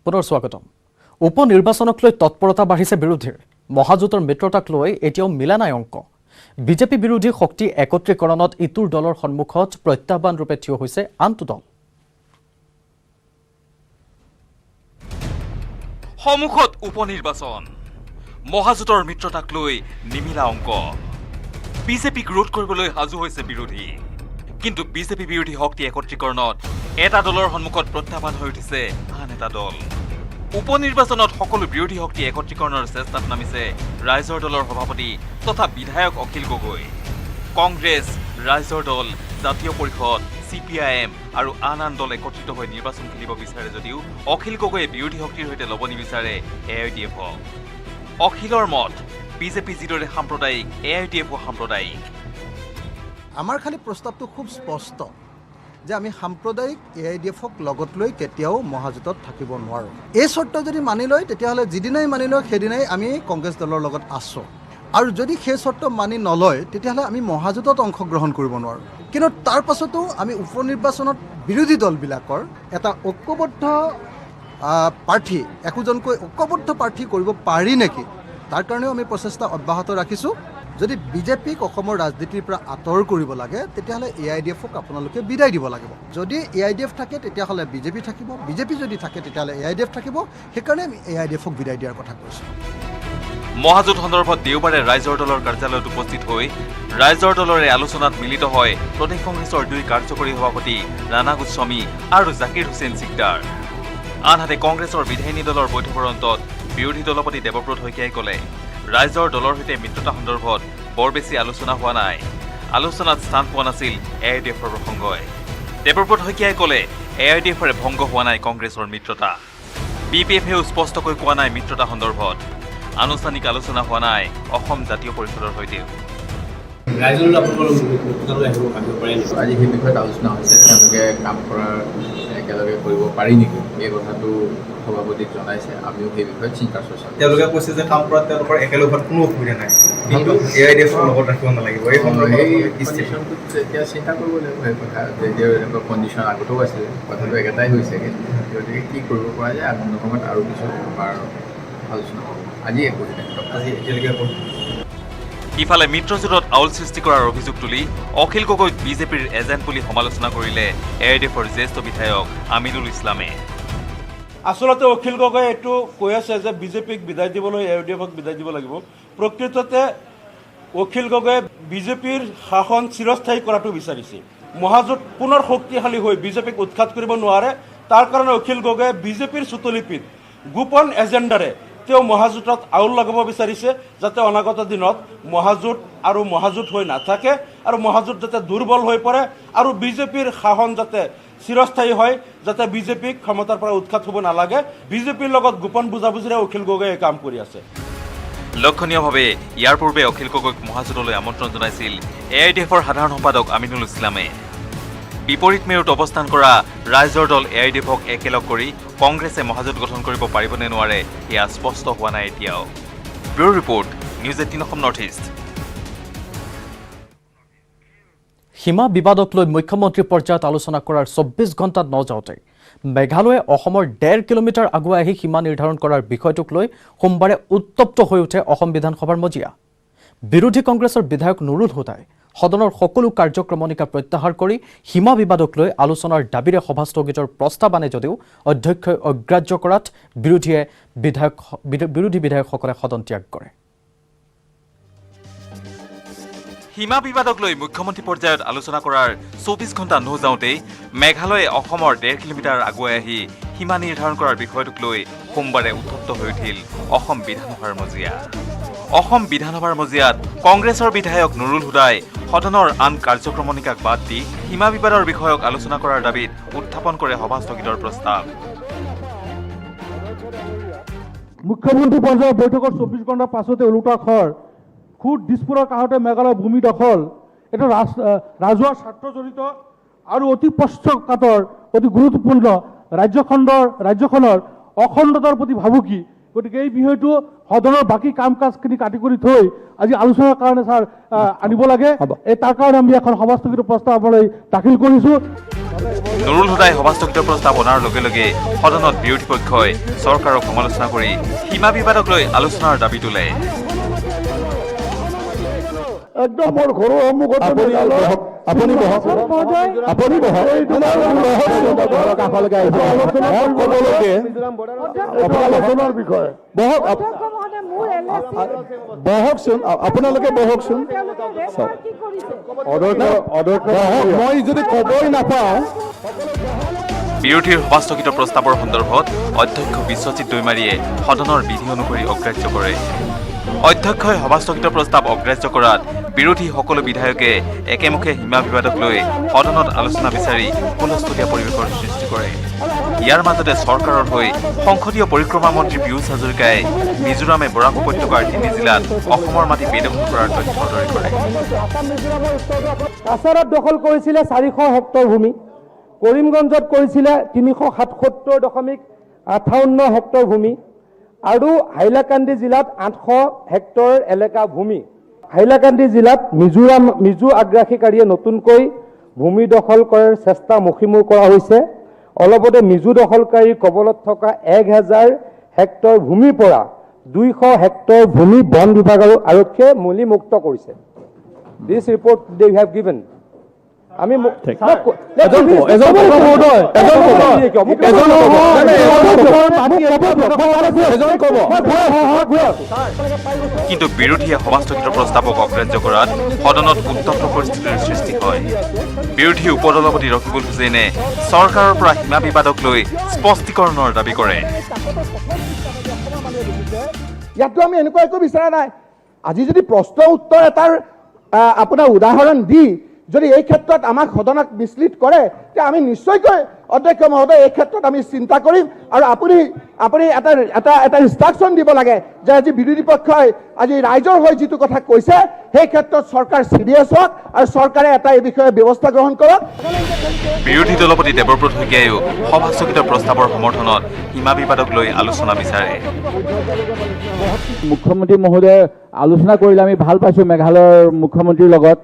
পুনৰ স্বাগতম। উপ নিৰ্বাচনক লৈ তৎপৰতা বাঢ়িছে বিৰোধীৰ। মহাজোঁটৰ মিত্ৰতাক লৈ এতিয়াও মিলা নাই অংক। বিজেপি বিৰোধী শক্তি একত্ৰীকৰণত ইটোৰ দলৰ সন্মুখত প্ৰত্যাহ্বান ৰূপে থিয় হৈছে আনটো দল। সন্মুখত উপ নিৰ্বাচন, মহাজোঁটৰ মিত্ৰতাক লৈ নিমিলা অংক। বিজেপিক ৰোধ কৰিবলৈ সাজু হৈছে বিৰোধী, কিন্তু বিজেপি বিৰোধী শক্তি একত্ৰীকৰণত এটা দলৰ সন্মুখত প্ৰত্যাহ্বান হৈ উঠিছে আন এটা দল। উপ নিৰ্বাচনত সকলো বিৰোধী শক্তি একত্ৰীকৰণৰ চেষ্টাত নামিছে ৰাইজৰ দলৰ সভাপতি তথা বিধায়ক অখিল গগৈ। কংগ্ৰেছ, ৰাইজৰ দল, জাতীয় পৰিষদ, CPIM আৰু আন দল একত্ৰিত হৈ নিৰ্বাচন খেলিব বিচাৰে যদিও অখিল গগৈয়ে বিৰোধী শক্তিৰ সৈতে ল'ব নিবিচাৰে AIDF-ক। অখিলৰ মত, বিজেপি যিদৰে সাম্প্ৰদায়িক, AIDF-ও সাম্প্ৰদায়িক। আমাৰ খালি প্ৰস্তাৱটো খুব স্পষ্ট যে আমি সাম্প্ৰদায়িক AIDF-ক লগত লৈ কেতিয়াও মহাজোঁটত থাকিব নোৱাৰোঁ। এই চৰ্ত যদি মানি লয় তেতিয়াহ'লে যিদিনাই মানি লয় সেইদিনাই আমি কংগ্ৰেছ দলৰ লগত আছোঁ, আৰু যদি সেই চৰ্ত মানি নলয় তেতিয়াহ'লে আমি মহাজোঁটত অংশগ্ৰহণ কৰিব নোৱাৰোঁ। কিন্তু তাৰ পাছতো আমি উপ নিৰ্বাচনত বিৰোধী দলবিলাকৰ এটা ঐক্যবদ্ধ প্ৰাৰ্থী, একোজনকৈ ঐক্যবদ্ধ প্ৰাৰ্থী কৰিব পাৰি নেকি, তাৰ কাৰণেও আমি প্ৰচেষ্টা অব্যাহত ৰাখিছোঁ। যদি বিজেপিক অসমৰ ৰাজনীতিৰ পৰা আঁতৰ কৰিব লাগে তেতিয়াহ'লে AIDF-ক আপোনালোকে বিদায় দিব লাগিব। যদি AIDF থাকে তেতিয়াহ'লে বিজেপি থাকিব, বিজেপি যদি থাকে তেতিয়াহ'লে AIDF থাকিব। সেইকাৰণে আমি AIDF-ক বিদায় দিয়াৰ কথা কৈছোঁ। মহাজোঁট সন্দৰ্ভত দেওবাৰে ৰাইজৰ দলৰ কাৰ্যালয়ত উপস্থিত হৈ ৰাইজৰ দলৰে আলোচনাত মিলিত হয় প্ৰদেশ কংগ্ৰেছৰ দুই কাৰ্যকৰী সভাপতি ৰাণা গোস্বামী আৰু জাকিৰ হুছেইন সিকদাৰ। আনহাতে কংগ্ৰেছৰ বিধায়িনী দলৰ বৈঠকৰ অন্তত বিৰোধী দলপতি দেৱব্ৰত শইকীয়াই ক'লে, ৰাইজৰ দলৰ সৈতে মিত্ৰতা সন্দৰ্ভত বৰ বেছি আলোচনা হোৱা নাই। আলোচনাত স্থান পোৱা নাছিল AIDF-ৰ প্ৰসংগই। দেৱব্ৰত শইকীয়াই ক'লে, AIDF-ৰে ভংগ হোৱা নাই কংগ্ৰেছৰ মিত্ৰতা। BPF-এও স্পষ্টকৈ কোৱা নাই মিত্ৰতা সন্দৰ্ভত। আনুষ্ঠানিক আলোচনা হোৱা নাই অসম জাতীয় পৰিষদৰ সৈতেও। আজি সেই বিষয়ত আলোচনা হৈছে, তেওঁলোকে কাম কৰাৰ একেলগে কৰিব পাৰি নেকি এই কথাটো সভাপতিক জনাইছে। আমিও সেই বিষয়ত চিন্তা চৰ্চা। তেওঁলোকে কৈছে যে কাম কৰাত তেওঁলোকৰ একেলগে কোনো অসুবিধা নাই, কিন্তু AIDF-ৰ লগত ৰাখিব নালাগিব। এই কণ্ডিশ্যনটোত এতিয়া চিন্তা কৰিব লাগিব। সেই কথা যেতিয়া এনেকুৱা কণ্ডিশ্যন আগতেও আছিলে, কথাটো একেটাই হৈছেগৈ। গতিকে কি কৰিব পৰা যায় আগন্তুক সময়ত আৰু কিছু বাৰ আলোচনা হ'ব। আজি এতিয়ালৈকে ইফালে মিত্ৰজোঁটত আউল সৃষ্টি কৰাৰ অভিযোগ তুলি অখিল গগৈক বিজেপিৰ এজেণ্ট বুলি সমালোচনা কৰিলে AIDF-ৰ জ্যেষ্ঠ বিধায়ক আমিনুল ইছলামে। আচলতে অখিল গগৈ এইটো কৈ আছে যে বিজেপিক বিদায় দিবলৈ AIDF-ক বিদায় দিব লাগিব। প্ৰকৃততে অখিল গগৈয়ে বিজেপিৰ শাসন চিৰস্থায়ী কৰাটো বিচাৰিছে। মহাজোঁট পুনৰ শক্তিশালী হৈ বিজেপিক উৎখাত কৰিব নোৱাৰে, তাৰ কাৰণে অখিল গগৈয়ে বিজেপিৰ চুতলিপিত গোপন এজেণ্ডাৰে তেওঁ মহাজোঁটত আউল লগাব বিচাৰিছে, যাতে অনাগত দিনত মহাজোঁট আৰু মহাজোঁট হৈ নাথাকে, আৰু মহাজোঁট যাতে দুৰ্বল হৈ পৰে, আৰু বিজেপিৰ শাসন যাতে চিৰস্থায়ী হয়, যাতে বিজেপিক ক্ষমতাৰ পৰা উৎখাত হ'ব নালাগে। বিজেপিৰ লগত গোপন বুজাবুজিৰে অখিল গগৈয়ে কাম কৰি আছে। লক্ষণীয়ভাৱে ইয়াৰ পূৰ্বে অখিল গগৈক মহাজোঁটলৈ আমন্ত্ৰণ জনাইছিল AIDF-ৰ সাধাৰণ সম্পাদক আমিনুল ইছলামে। বিপৰীত মেৰুত অৱস্থান কৰা ৰাইজৰ দল AIDF-ক একেলগ কৰি কংগ্ৰেছে মহাজোঁট গঠন কৰিব পাৰিবনে নোৱাৰে এয়া স্পষ্ট হোৱা নাই এতিয়াও। Bureau report, news 18 Assam north east. সীমা বিবাদক লৈ মুখ্যমন্ত্ৰী পৰ্যায়ত আলোচনা কৰাৰ 24 ঘণ্টাত নযাওঁতে মেঘালয়ে অসমৰ 1.5 কিলোমিটাৰ আগুৱাই আহি সীমা নিৰ্ধাৰণ কৰাৰ বিষয়টোক লৈ সোমবাৰে উত্তপ্ত হৈ উঠে অসম বিধানসভাৰ মজিয়া। বিৰোধী কংগ্ৰেছৰ বিধায়ক নুৰুল হুদাই সদনৰ সকলো কাৰ্যক্ৰমণিকা প্ৰত্যাহাৰ কৰি সীমা বিবাদক লৈ আলোচনাৰ দাবীৰে সভা স্থগিতৰ প্ৰস্তাৱ আনে যদিও অধ্যক্ষই অগ্ৰাহ্য কৰাত বিৰোধী বিধায়কসকলে সদন ত্যাগ কৰে। সীমা বিবাদক লৈ মুখ্যমন্ত্ৰী পৰ্যায়ত আলোচনা কৰাৰ 24 ঘণ্টা নযাওঁতেই মেঘালয়ে অসমৰ 1.5 কিলোমিটাৰ আগুৱাই আহি সীমা নিৰ্ধাৰণ কৰাৰ বিষয়টোক লৈ সোমবাৰে উত্তপ্ত হৈ উঠিল অসম বিধানসভাৰ মজিয়া। অসম বিধানসভাৰ মজিয়াত কংগ্ৰেছৰ বিধায়ক নুৰুল হুদাই সদনৰ আন কাৰ্যক্ৰমণিকাক বাদ দি সীমা বিবাদৰ বিষয়ক আলোচনা কৰাৰ দাবীত উত্থাপন কৰে সভা স্থগিতৰ প্ৰস্তাৱ। মুখ্যমন্ত্ৰী পৰ্যায়ৰ বৈঠকৰ 24 ঘণ্টাৰ পাছতে ওলোটা খৰ খুদ দিছপুৰৰ কাষতে মেঘালয় ভূমি দখল, এইটো ৰাজহুৱা স্বাৰ্থজড়িত আৰু অতি পক্ষপাতৰ, অতি গুৰুত্বপূৰ্ণ ৰাজ্যখনৰ অখণ্ডতাৰ প্ৰতি ভাবুকি, গতিকে এই বিষয়টো সদনৰ বাকী কাম কাজখিনি কাটি কৰি থৈ আজি আলোচনাৰ কাৰণে ছাৰ আনিব লাগে। তাৰ কাৰণে আমি এখন সভাস্থগিত প্ৰস্তাৱ আপোনালৈ দাখিল কৰিছোঁ। নুৰুল হুদাই সভাস্থগিত প্ৰস্তাৱ অনাৰ লগে লগে সদনত বিৰোধী পক্ষই চৰকাৰক সমালোচনা কৰি সীমা বিবাদক লৈ আলোচনাৰ দাবী তোলে। একদম মোৰ ঘৰৰ সন্মুখত আপুনি আলোচনাৰ বিষয়ে বহকচোন, আপোনালোকে বহকচোন। মই যদি ক'বই নাপাওঁ। বিৰোধীৰ সভাস্থগিত প্ৰস্তাৱৰ সন্দৰ্ভত অধ্যক্ষ বিশ্বজিৎ দৈমাৰীয়ে সদনৰ বিধি অনুসৰি অগ্ৰাহ্য কৰে। অধ্যক্ষই সভাস্থগিত প্ৰস্তাৱ অগ্ৰাহ্য কৰাত বিৰোধী সকলো বিধায়কে একেমুখে সীমা বিবাদক লৈ সদনত আলোচনা বিচাৰি হুলস্থুলীয়া পৰিৱেশৰ সৃষ্টি কৰে। ইয়াৰ মাজতে চৰকাৰৰ হৈ সংসদীয় পৰিক্ৰমা মন্ত্ৰী পীয়ুষ হাজৰিকাই মিজোৰামে বৰাক উপত্যকাৰ 3 জিলাত অসমৰ মাটি বেদখল কৰাৰ তথ্য সদৰি কৰে। কাছাৰত দখল কৰিছিলে 400 হেক্টৰ ভূমি, কৰিমগঞ্জত কৰিছিলে 360.58 হেক্টৰ ভূমি আৰু হাইলাকান্দি জিলাত 800 হেক্টৰ এলেকা ভূমি। হাইলাকান্দি জিলাত মিজো আগ্ৰাসীকাৰীয়ে নতুনকৈ ভূমি দখল কৰাৰ চেষ্টা মষিমূৰ কৰা হৈছে। অলপতে মিজো দখলকাৰীৰ কবলত থকা 1000 হেক্টৰ ভূমিৰ পৰা 200 হেক্টৰ ভূমি বন বিভাগ আৰু আৰক্ষীয়ে মূলীমুক্ত কৰিছে। দিছ ৰিপৰ্ট দে হেভ গিভেন। আমি কিন্তু বিৰোধীয়ে সভাস্থগিত প্ৰস্তাৱক অগ্ৰাহ্য কৰাত সদনত উত্তপ্ত পৰিস্থিতিৰ সৃষ্টি হয়। বিৰোধী উপদলপতি ৰকিবুল হুছেইনে চৰকাৰৰ পৰা সীমা বিবাদক লৈ স্পষ্টীকৰণৰ দাবী কৰে। ইয়াতো আমি এনেকুৱা একো বিচৰা নাই। আজি যদি প্ৰশ্ন উত্তৰ এটাৰ আপোনাৰ উদাহৰণ দি যদি এই ক্ষেত্ৰত আমাক সদনক মিছলিড কৰে তেতিয়া আমি নিশ্চয়কৈ অধ্যক্ষ মহোদয় এই ক্ষেত্ৰত আমি চিন্তা কৰিম আৰু আপুনি এটা ইনষ্ট্ৰাকশ্যন দিব লাগে যে আজি বিৰোধী পক্ষই আজি ৰাইজৰ হৈ যিটো কথা কৈছে সেই ক্ষেত্ৰত চৰকাৰ চিৰিয়াছ হওক আৰু চৰকাৰে এটা এই বিষয়ে ব্যৱস্থা গ্ৰহণ কৰক। বিৰোধী দলপতি দেৱব্ৰত শইকীয়াইও সভাস্থগিত প্ৰস্তাৱৰ সমৰ্থনত সীমা বিবাদক লৈ আলোচনা বিচাৰে। মুখ্যমন্ত্ৰী মহোদয়ে আলোচনা কৰিলে আমি ভাল পাইছোঁ। মেঘালয়ৰ মুখ্যমন্ত্ৰীৰ লগত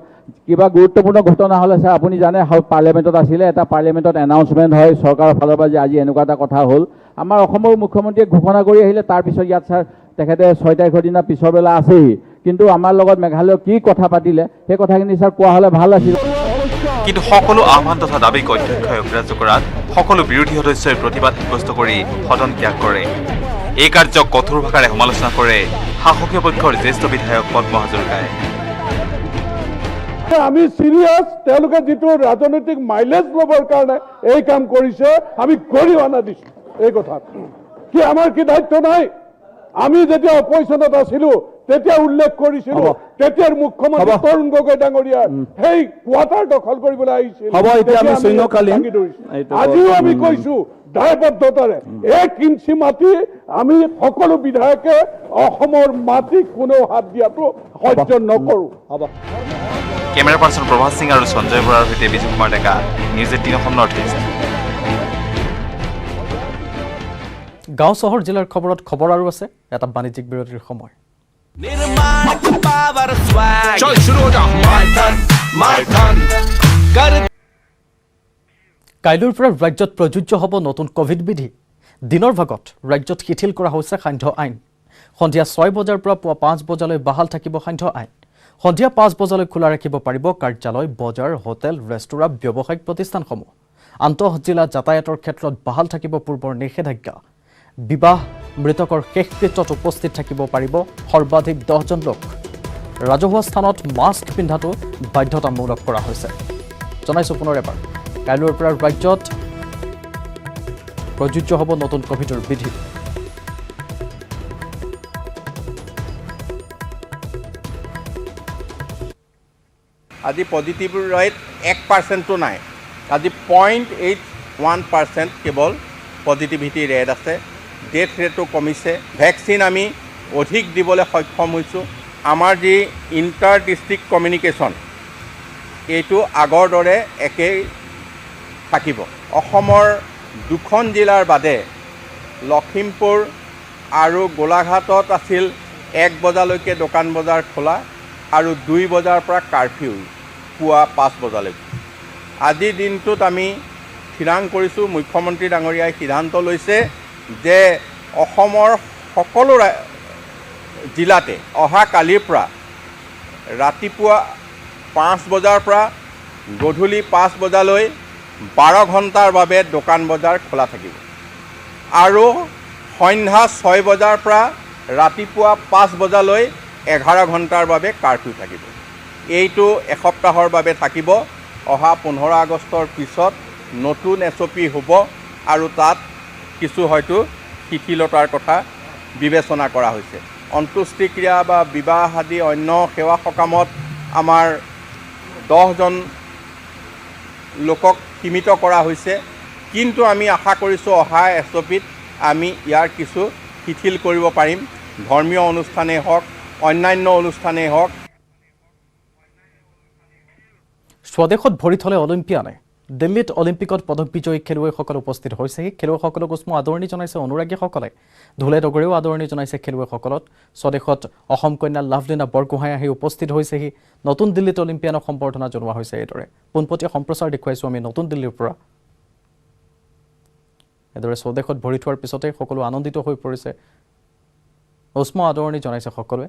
কিবা গুৰুত্বপূৰ্ণ ঘটনা হ'লে ছাৰ আপুনি জানে পাৰ্লিয়ামেণ্টত আছিলে, এটা পাৰ্লিয়ামেণ্টত এনাউন্সমেণ্ট হয় চৰকাৰৰ ফালৰ পৰা যে আজি এনেকুৱা এটা কথা হ'ল। আমাৰ অসমৰ মুখ্যমন্ত্ৰীয়ে ঘোষণা কৰি আহিলে, তাৰপিছত ইয়াত ছাৰ তেখেতে 6 তাৰিখৰ দিনা পিছৰ বেলা আছেহি, কিন্তু আমাৰ লগত মেঘালয়ৰ কি কথা পাতিলে সেই কথাখিনি ছাৰ কোৱা হ'লে ভাল আছিল। কিন্তু সকলো আহ্বান তথা দাবীক অধ্যক্ষই অগ্ৰাহ্য কৰাত সকলো বিৰোধী সদস্যই প্ৰতিবাদ সাব্যস্ত কৰি সদন ত্যাগ কৰে। এই কাৰ্যক কঠোৰ ভাষাৰে সমালোচনা কৰে শাসকীয় পক্ষৰ জ্যেষ্ঠ বিধায়ক পদ্ম হাজৰিকাই। আমি চিৰিয়াছ, তেওঁলোকে যিটো ৰাজনৈতিক মাইলেজ ল'বৰ কাৰণে এই কাম কৰিছে আমি গৰিহণা দিছোঁ। এই কথা কি আমাৰ কি দায়িত্ব নাই? আমি যেতিয়া অপজিশ্যনত আছিলো তেতিয়া উল্লেখ কৰিছিলো, তেতিয়াৰ মুখ্যমন্ত্ৰী তৰুণ গগৈ ডাঙৰীয়া সেই কোৱাৰ্টাৰ দখল কৰিবলৈ আহিছিল। আজিও আমি কৈছো দায়বদ্ধতাৰে 1 ইঞ্চি মাটি আমি সকলো বিধায়কে অসমৰ মাটি কোনেও হাত দিয়াটো সহ্য নকৰো। কেমেৰা পাৰ্চন প্ৰভাত সিং আৰু সঞ্জয় বৰাৰ সৈতে Biju Kumar Deka, news 18 Assam north east. গাঁও চহৰ জিলাৰ খবৰত খবৰ আৰু আছে এটা বাণিজ্যিক বিৰতিৰ সময়। কাইলৈৰ পৰা ৰাজ্যত প্ৰযোজ্য হ'ব নতুন কভিড বিধি। দিনৰ ভাগত ৰাজ্যত শিথিল কৰা হৈছে সান্ধ্য আইন। সন্ধিয়া 6 বজাৰ পৰা পুৱা 5 বজালৈ বাহাল থাকিব সান্ধ্য আইন। সন্ধিয়া 5 বজালৈ খোলা ৰাখিব পাৰিব কাৰ্যালয়, বজাৰ, হোটেল, ৰেস্তোৰাঁ, ব্যৱসায়িক প্ৰতিষ্ঠানসমূহ। আন্তঃ জিলা যাতায়াতৰ ক্ষেত্ৰত বাহাল থাকিব পূৰ্বৰ নিষেধাজ্ঞা। বিবাহ, মৃতকৰ শেষকৃত্যত উপস্থিত থাকিব পাৰিব সৰ্বাধিক 10 জন লোক। ৰাজহুৱা স্থানত মাস্ক পিন্ধাটো বাধ্যতামূলক কৰা হৈছে। জনাইছোঁ পুনৰ এবাৰ, কাইলৈৰ পৰা ৰাজ্যত প্ৰযোজ্য হ'ব নতুন কভিডৰ বিধি। আজি পজিটিভ ৰেট 1% নাই, আজি 0.81% কেৱল পজিটিভিটি ৰেট আছে। ডেথ ৰেটো কমিছে। ভেকচিন আমি অধিক দিবলৈ সক্ষম হৈছোঁ। আমাৰ যি ইণ্টাৰ ডিষ্ট্ৰিক্ট কমিউনিকেশ্যন এইটো আগৰ দৰে একেই থাকিব। অসমৰ 2খন জিলাৰ বাদে লখিমপুৰ, আৰু গোলাঘাটত আছিল 1 বজালৈকে দোকান বজাৰ খোলা আৰু 2 বজাৰ পৰা কাৰফিউ পুৱা 5 বজালৈকে। আজিৰ দিনটোত আমি থিৰাং কৰিছোঁ, মুখ্যমন্ত্ৰী ডাঙৰীয়াই সিদ্ধান্ত লৈছে যে অসমৰ সকলো জিলাতে অহা কালিৰ পৰা ৰাতিপুৱা 5 বজাৰ পৰা গধূলি 5 বজালৈ 12 ঘণ্টাৰ বাবে দোকান বজাৰ খোলা থাকিব আৰু সন্ধ্যা 6 বজাৰ পৰা ৰাতিপুৱা 5 বজালৈ 11 ঘণ্টাৰ বাবে কাৰফিউ থাকিব। এইটো এসপ্তাহৰ বাবে থাকিব। অহা 15 আগষ্টৰ পিছত নতুন SOP হ'ব আৰু তাত কিছু হয়তো শিথিলতাৰ কথা বিবেচনা কৰা হৈছে। অন্ত্যেষ্টিক্ৰিয়া বা বিবাহ আদি অন্য সেৱা সকামত আমাৰ 10জন লোকক সীমিত কৰা হৈছে, কিন্তু আমি আশা কৰিছোঁ অহা SOPত আমি ইয়াৰ কিছু শিথিল কৰিব পাৰিম। ধৰ্মীয় অনুষ্ঠানেই হওক, অন্যান্য অনুষ্ঠানেই হওক। স্বদেশত ভৰি থলে অলিম্পিয়ানে। দিল্লীত অলিম্পিকত পদক বিজয়ী খেলুৱৈসকল উপস্থিত হৈছেহি। খেলুৱৈসকলক উষ্ম আদৰণি জনাইছে অনুৰাগীসকলে। ঢোলে ডগৰেও আদৰণি জনাইছে খেলুৱৈসকলক। স্বদেশত অসম কন্যা লাভলীনা বৰগোহাঁই আহি উপস্থিত হৈছেহি। নতুন দিল্লীত অলিম্পিয়ানক সম্বৰ্ধনা জনোৱা হৈছে। এইদৰে পোনপটীয়া সম্প্ৰচাৰ দেখুৱাইছোঁ আমি নতুন দিল্লীৰ পৰা। এইদৰে স্বদেশত ভৰি থোৱাৰ পিছতে সকলো আনন্দিত হৈ পৰিছে। উষ্ম আদৰণি জনাইছে সকলোৱে।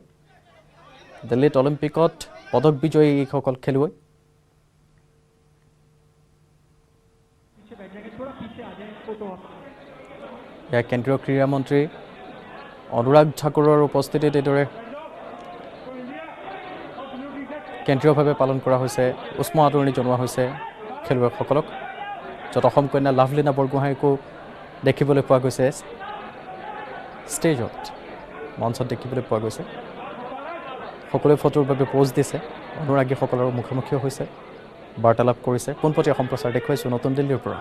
দিল্লীত অলিম্পিকত পদক বিজয়ী এইসকল খেলুৱৈ। এয়া কেন্দ্ৰীয় ক্ৰীড়া মন্ত্ৰী অনুৰাগ ঠাকুৰৰ উপস্থিতিত এইদৰে কেন্দ্ৰীয়ভাৱে পালন কৰা হৈছে। উষ্ম আদৰণি জনোৱা হৈছে খেলুৱৈসকলক, য'ত অসম কন্যা লাভলীনা বৰগোহাঁইকো দেখিবলৈ পোৱা গৈছে। ষ্টেজত মঞ্চত দেখিবলৈ পোৱা গৈছে। সকলোৱে ফটোৰ বাবে প'জ দিছে। অনুৰাগীসকলৰ মুখামুখি হৈছে, বাৰ্তালাপ কৰিছে। পোনপটীয়া সম্প্ৰচাৰ দেখুৱাইছোঁ নতুন দিল্লীৰ পৰা।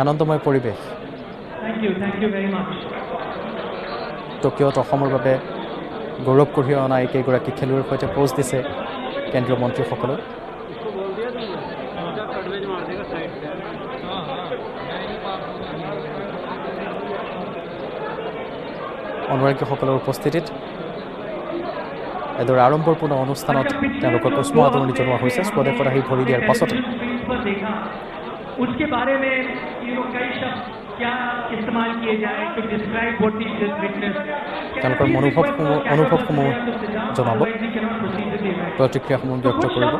আনন্দময় পৰিৱেশ। টকিঅ'ত অসমৰ বাবে গৌৰৱ কঢ়িয়াই অনা এইকেইগৰাকী খেলুৱৈৰ সৈতে প'জ দিছে কেন্দ্ৰীয় মন্ত্ৰীসকলে। অনুৰাগীসকলৰ উপস্থিতিত এদৰে আড়ম্বৰপূৰ্ণ অনুষ্ঠানত তেওঁলোকক উষ্ম আদৰণি জনোৱা হৈছে। স্বদেশত আহি ভৰি দিয়াৰ পাছতে उसके बारे में कई शब्द क्या इस्तेमाल किए जाए to describe what we just witnessed. তেওঁলোকৰ অনুভৱসমূহ জনাব, প্ৰতিক্ৰিয়াসমূহ ব্যক্ত কৰিব।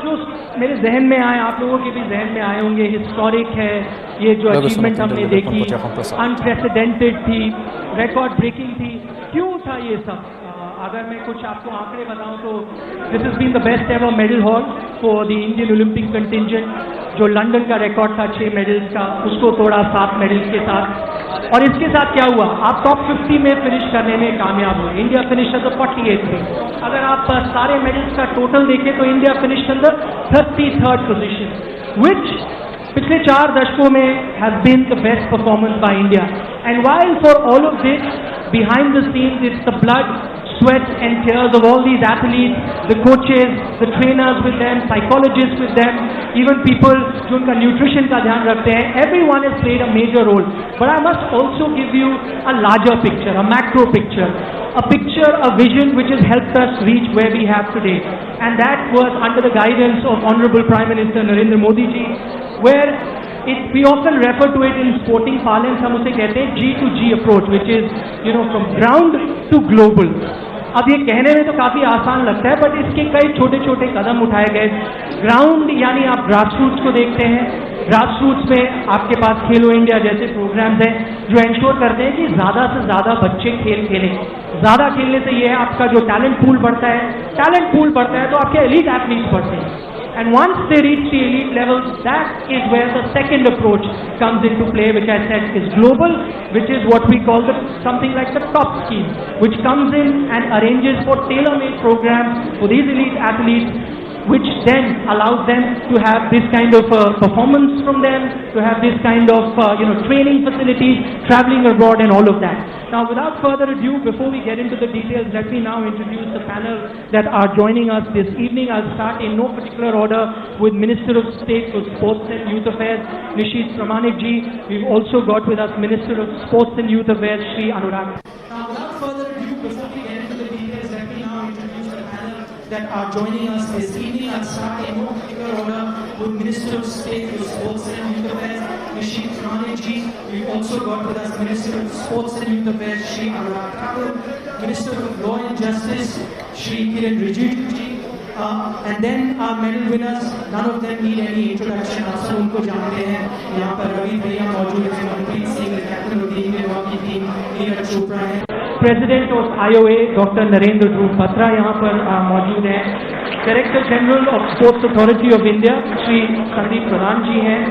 मेरे जहन में आए, आप लोगों के भी जहन में आए होंगे। हिस्टोरिक है ये जो अचीवमेंट हमने देखी, अनप्रेसिडेंटेड थी, रिकॉर्ड ब्रेकिंग थी। क्यों था ये सब? अगर मैं कुछ आपको आंकड़े बताऊं तो this has been the best ever medal haul for the Indian Olympic contingent. जो लंदन का रिकॉर्ड था 6 मेडल्स का, उसको तोड़ा 7 मेडल्स के साथ। और इसके साथ क्या हुआ, आप टॉप 50 में फिनिश करने में कामयाब हुए। India finish at the 48th में। अगर आप सारे मेडल्स का टोटल देखें तो India finish in the 33rd position, which पिछले 4 दशकों में has been the best performance by India. And while for all of this behind the scenes it's the blood, sweat and tears of all these athletes, the coaches, the trainers with them, psychologists with them, even people जो उनका nutrition का ध्यान रखते हैं. Everyone has played a major role. But I must also give you a larger picture, a macro picture, a picture, a vision which has helped us reach where we have today. And that was under the guidance of Honorable Prime Minister Narendra Modi ji, where we often refer to it in sporting parlance, हम उसे कहते हैं G2G approach, which is from ground to global. अब ये कहने में तो काफ़ी आसान लगता है, बट इसके कई छोटे छोटे कदम उठाए गए। ग्राउंड यानी आप ग्रास रूट्स को देखते हैं। ग्रास रूट्स में आपके पास खेलो इंडिया जैसे प्रोग्राम्स हैं जो इंश्योर करते हैं कि ज़्यादा से ज़्यादा बच्चे खेल खेलें। ज़्यादा खेलने से ये है आपका जो टैलेंट पूल बढ़ता है, तो आपके एलीट एथलीट्स बढ़ते हैं। And once they reach the elite level, that is where the second approach comes into play, which I said is global, which is what we call something like the top scheme, which comes in and arranges for tailor-made programs for these elite athletes which then allows them to have this kind of performance from them, to have this kind of training facilities, traveling abroad and all of that. Now, without further ado, before we get into the details, let me now introduce the panel that are joining us this evening. I'll start in no particular order with Minister of State for Sports and Youth Affairs, Nishit Pramanik ji. We've also got with us Minister of Sports and Youth Affairs, Shri Anurag. Now, without further ado, before we get into the details, let me now introduce the panel that are joining us this evening. I'll start in no particular order with Minister of State for Sports and Youth Affairs, Nishit Pramanik ji. We've also got with us Minister of Sports and Youth Affairs, Shri Anurag Thakur, Minister of Law and Justice, Shri Kiren Rijiju ji. And then our medal winners, none of them need any introduction. आप सब उनको जानते हैं. यहाँ पर रवि भैया मौजूद हैं, Manpreet Singh, captain of the Indian hockey team, Neeraj Chopra है. President of IOA, Dr. Narendra Dhruv Batra यहाँ पर मौजूद हैं. Director General of Sports Authority of India, Shri Sandeep प्रधान जी हैं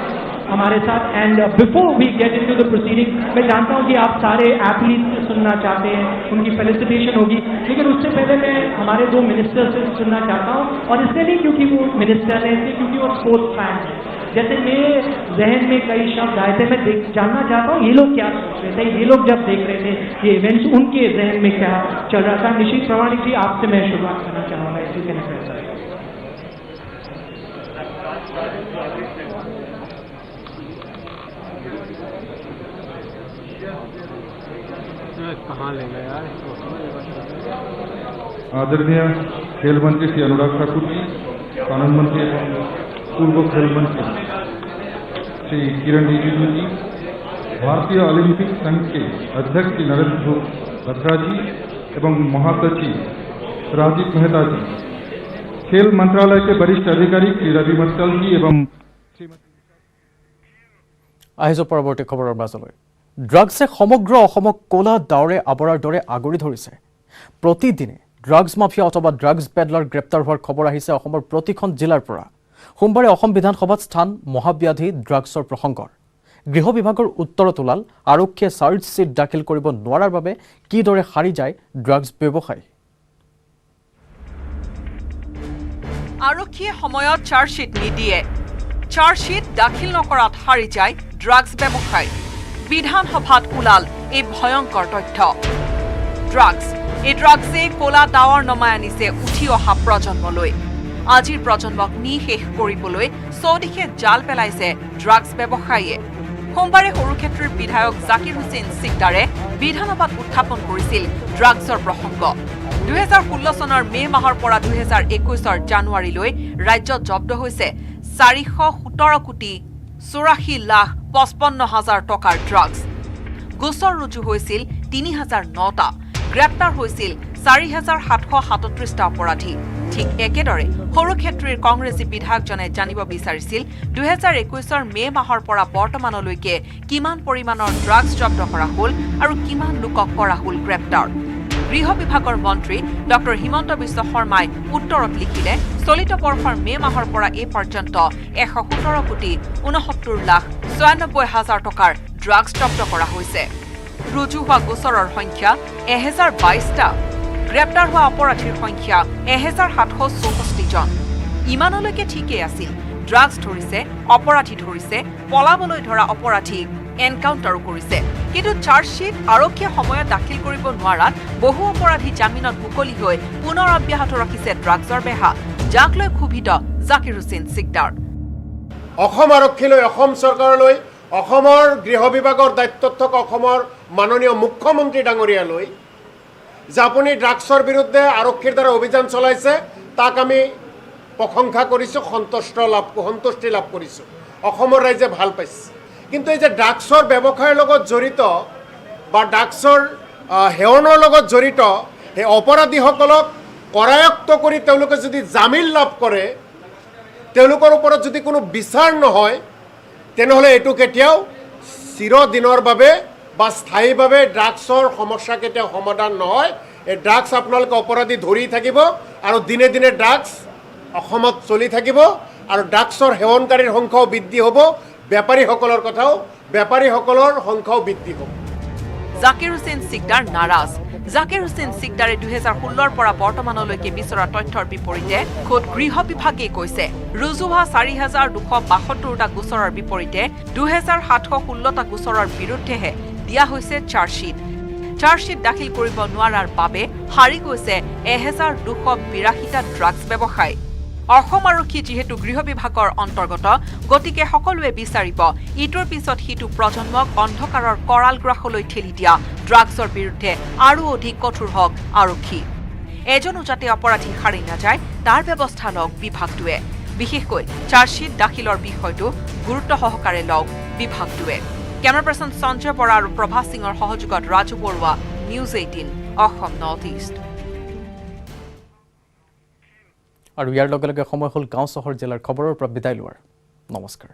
हमारे साथ. And before we get into the proceeding, मैं जानता हूँ कि आप सारे एथलीट से सुनना चाहते हैं, उनकी फेलिसिटेशन होगी, लेकिन उससे पहले मैं हमारे दो मिनिस्टर से सुनना चाहता हूँ. और इसलिए नहीं क्योंकि वो मिनिस्टर हैं, इसलिए क्योंकि वो स्पोर्ट्स फैन हैं. जैसे मेरे जहन में कई शब्द आए थे, मैं जानना चाहता हूँ ये लोग क्या सोच रहे थे, ये लोग जब देख रहे थे ये इवेंट्स, उनके जहन में क्या चल रहा था. निशित प्रमाणिक जी, आपसे मैं शुरुआत करना चाहूँगा. इसी के कहाँ लेंगे यार. आदरणीय खेल मंत्री श्री अनुराग ठाकुर जी, कानून मंत्री एवं पूर्व खेल मंत्री श्री किरण रिजिजू जी, भारतीय ओलंपिक संघ के अध्यक्ष श्री नरेंद्र ध्रुव बत्रा जी एवं महासचिव राजीव मेहता जी, खेल मंत्रालय के वरिष्ठ अधिकारी श्री रवि मत्तल जी एवं আহিছোঁ পৰৱৰ্তী খবৰৰ মাজলৈ. ড্ৰাগছে সমগ্ৰ অসমক ক'লা ডাৱৰে আৱৰাৰ দৰে আগুৰি ধৰিছে. প্ৰতিদিনে ড্ৰাগছ মাফিয়া অথবা ড্ৰাগছ পেডলাৰ গ্ৰেপ্তাৰ হোৱাৰ খবৰ আহিছে অসমৰ প্ৰতিখন জিলাৰ পৰা. সোমবাৰে অসম বিধানসভাত স্থান মহাব্যাধি ড্ৰাগছৰ প্ৰসংগৰ. গৃহ বিভাগৰ উত্তৰত ওলাল আৰক্ষীয়ে চাৰ্জশ্বীট দাখিল কৰিব নোৱাৰাৰ বাবে কিদৰে সাৰি যায় ড্ৰাগছ ব্যৱসায়ী. আৰক্ষীয়ে সময়ত চাৰ্জশ্বীট নিদিয়ে. চাৰ্জশ্বীট দাখিল নকৰাত সাৰি যায় ড্ৰাগছ ব্যৱসায়ী. বিধানসভাত ওলাল এই ভয়ংকৰ তথ্য. এই ড্ৰাগছে ক'লা ডাৱৰ নমাই আনিছে উঠি অহা প্ৰজন্মলৈ. আজিৰ প্ৰজন্মক নিঃশেষ কৰিবলৈ চৌদিশে জাল পেলাইছে ড্ৰাগছ ব্যৱসায়ীয়ে. সোমবাৰে সৰুক্ষেত্ৰীৰ বিধায়ক জাকিৰ হুছেইন সিকদাৰে বিধানসভাত উত্থাপন কৰিছিল ড্ৰাগছৰ প্ৰসংগ. 2016 চনৰ মে মাহৰ পৰা 2021 জানুৱাৰীলৈ ৰাজ্যত জব্দ হৈছে 417 কোটি 84 লাখ 55 হাজাৰ টকাৰ ড্ৰাগছ. গোচৰ ৰুজু হৈছিল 3009টা. গ্ৰেপ্তাৰ হৈছিল 4737টা অপৰাধী. ঠিক একেদৰে সৰুক্ষেত্ৰীৰ কংগ্ৰেছী বিধায়কজনে জানিব বিচাৰিছিল 2021 মে মাহৰ পৰা বৰ্তমানলৈকে কিমান পৰিমাণৰ ড্ৰাগছ জব্দ কৰা হ'ল আৰু কিমান লোকক কৰা হ'ল গ্ৰেপ্তাৰ. গৃহ বিভাগৰ মন্ত্ৰী ডক্টৰ হিমন্ত বিশ্ব শৰ্মাই উত্তৰত লিখিলে চলিত বৰ্ষৰ মে মাহৰ পৰা এই পৰ্যন্ত 117 কোটি 69 লাখ 96 হাজাৰ টকাৰ ড্ৰাগছ জব্দ কৰা হৈছে. ৰুজু হোৱা গোচৰৰ সংখ্যা 1022টা. গ্ৰেপ্তাৰ হোৱা অপৰাধীৰ সংখ্যা 1764 জন. ইমানলৈকে ঠিকেই আছিল. ড্ৰাগছ ধৰিছে, অপৰাধী ধৰিছে, পলাবলৈ ধৰা অপৰাধীক এনকাউণ্টাৰো কৰিছে. কিন্তু চাৰ্জশ্বীট আৰক্ষীয়ে সময়ত দাখিল কৰিব নোৱাৰাত বহু অপৰাধী জামিনত মুকলি হৈ পুনৰ অব্যাহত ৰাখিছে ড্ৰাগছৰ বেহা, যাক লৈ ক্ষোভিত জাকিৰ হুছেইন সিকদাৰ. অসম আৰক্ষীলৈ, অসম চৰকাৰলৈ, অসমৰ গৃহ বিভাগৰ দায়িত্বত থকা অসমৰ মাননীয় মুখ্যমন্ত্ৰী ডাঙৰীয়ালৈ যে আপুনি ড্ৰাগছৰ বিৰুদ্ধে আৰক্ষীৰ দ্বাৰা অভিযান চলাইছে, তাক আমি প্ৰশংসা কৰিছোঁ, সন্তুষ্টি লাভ কৰিছোঁ. অসমৰ ৰাইজে ভাল পাইছে. কিন্তু এই যে ড্ৰাগছৰ ব্যৱসায়ৰ লগত জড়িত বা ড্ৰাগছৰ সেৱনৰ লগত জড়িত সেই অপৰাধীসকলক কৰায়ত্ব কৰি তেওঁলোকে যদি জামিন লাভ কৰে, তেওঁলোকৰ ওপৰত যদি কোনো বিচাৰ নহয়, তেনেহ'লে এইটো কেতিয়াও চিৰদিনৰ বাবে বা স্থায়ীভাৱে ড্ৰাগছৰ সমস্যা কেতিয়াও সমাধান নহয়. এই ড্ৰাগছ আপোনালোকে অপৰাধী ধৰি থাকিব আৰু দিনে দিনে ড্ৰাগছ অসমত চলি থাকিব আৰু ড্ৰাগছৰ সেৱনকাৰীৰ সংখ্যাও বৃদ্ধি হ'ব. বেপাৰীসকলৰ সংখ্যাও বৃদ্ধি হ'ব. জাকিৰ হুছেইন সিকদাৰ নাৰাজ. জাকিৰ হুছেইন সিকদাৰে 2016 পৰা বৰ্তমানলৈকে বিচৰা তথ্যৰ বিপৰীতে খোদ গৃহ বিভাগে কৈছে ৰুজু হোৱা 4272টা গোচৰৰ বিপৰীতে 2716টা গোচৰৰ বিৰুদ্ধেহে দিয়া হৈছে চাৰ্জশ্বিট দাখিল কৰিব নোৱাৰাৰ বাবে হাৰি গৈছে 1282টা ড্ৰাগছ ব্যৱসায়ী অসম আৰক্ষী যেহেতু গৃহ বিভাগৰ অন্তৰ্গত গতিকে সকলোৱে বিচাৰিব ইটোৰ পিছত সিটো প্ৰজন্মক অন্ধকাৰৰ কৰাল গ্ৰাহলৈ ঠেলি দিয়া ড্ৰাগছৰ বিৰুদ্ধে আৰু অধিক কঠোৰ হওক আৰক্ষী এজনো যাতে অপৰাধী হাৰি নাযায় তাৰ ব্যৱস্থা লওক বিভাগটোৱে বিশেষকৈ চাৰ্জশ্বিট দাখিলৰ বিষয়টো গুৰুত্ব সহকাৰে লওক বিভাগটোৱে কেমেৰা পাৰ্চন সঞ্জয় বৰা আৰু প্ৰভা সিঙৰ সহযোগত Raju Baruah news 18 Assam north east আৰু ইয়াৰ লগে লগে সময় হ'ল গাঁও চহৰ জিলাৰ খবৰৰ পৰা বিদায় লোৱাৰ নমস্কাৰ।